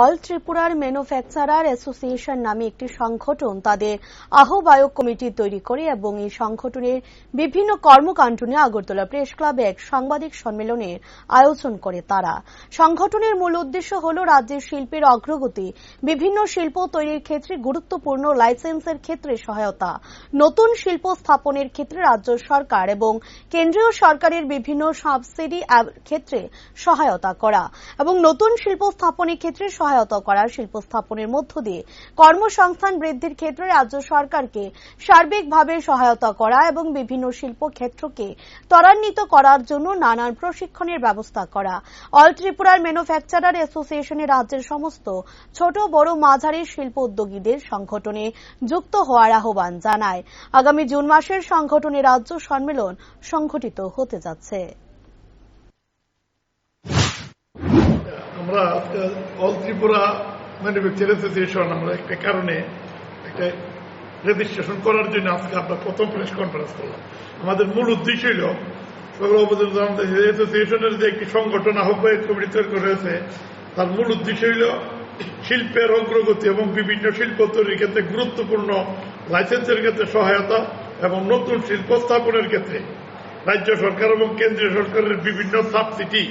All ত্রিপুরার manufacturer association নামে একটি সংগঠন তাদের আহ্বায়ক কমিটি তৈরি করে এবং এই সংগঠনের বিভিন্ন কর্মকাণ্ড নিয়ে আগরতলা প্রেস ক্লাবে এক সাংবাদিক সম্মেলনের আয়োজন করে তারা। সংগঠনের মূল উদ্দেশ্য হল রাজ্যের শিল্পের অগ্রগতি, বিভিন্ন শিল্প তৈরির ক্ষেত্রে গুরুত্বপূর্ণ লাইসেন্সের ক্ষেত্রে সহায়তা, নতুন শিল্প স্থাপনের ক্ষেত্রে রাজ্য সরকার এবং কেন্দ্রীয় সরকারের বিভিন্ন সাবসিডি ক্ষেত্রে সহায়তা করা এবং নতুন শিল্প স্থাপনের ক্ষেত্রে সহায়তা করা, শিল্প স্থাপনের মধ্য দিয়ে কর্মসংস্থান বৃদ্ধির ক্ষেত্রে রাজ্য সরকারকে সার্বিকভাবে সহায়তা করা এবং বিভিন্ন শিল্প ক্ষেত্রকে ত্বরান্বিত করার জন্য নানান প্রশিক্ষণের ব্যবস্থা করা। অল ত্রিপুরার ম্যানুফ্যাকচারার অ্যাসোসিয়েশনে রাজ্যের সমস্ত ছোট বড় মাঝারি শিল্প উদ্যোগীদের সংগঠনে যুক্ত হওয়ার আহ্বান জানায়। আগামী জুন মাসের সংগঠনের রাজ্য সম্মেলন সংঘটিত হতে যাচ্ছে। আমরা অল ত্রিপুরা ম্যানুফ্যাকচার অ্যাসোসিয়েশন আমরা একটা কারণে একটা রেজিস্ট্রেশন করার জন্য আজকে আমরা প্রথম প্রেস কনফারেন্স করলাম। আমাদের মূল উদ্দেশ্য হল অ্যাসোসিয়েশনের যে একটি সংগঠন আহ্বায়ক কমিটি তৈরি করা হয়েছে, তার মূল উদ্দেশ্য হল শিল্পের অগ্রগতি এবং বিভিন্ন শিল্প তৈরির ক্ষেত্রে গুরুত্বপূর্ণ লাইসেন্সের ক্ষেত্রে সহায়তা এবং নতুন শিল্প স্থাপনের ক্ষেত্রে রাজ্য সরকার এবং কেন্দ্রীয় সরকারের বিভিন্ন সাবসিডি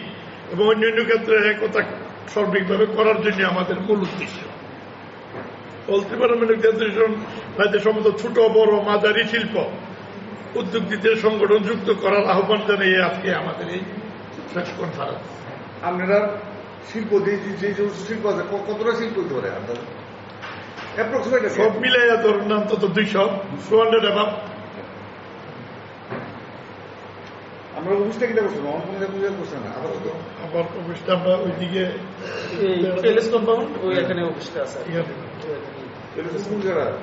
এবং অন্যান্য ক্ষেত্রে একতা সার্বিকভাবে করার জন্য আমাদের মূল উদ্দেশ্য। অল ত্রিপুরা ম্যানুফ্যাকচারার রাজ্যের সমস্ত ছোট বড় মাঝারি শিল্প উদ্যোগীদের সংগঠন যুক্ত করার আহ্বান জানিয়ে আজকে আমাদের এই প্রেস কনফারেন্স। আপনারা শিল্প যে শিল্প আছে কতটা শিল্প হতে পারে আপনার সব মিলাইয়া ধরুন অন্তত 200 এবং আমরা অফিসটা কিনা করছি পূজা করছে না আবার অফিসটা আমরা ওইদিকে প্যালেস কম্পাউন্ড ওই এখানে অফিসটা আছে। কোন জায়গায়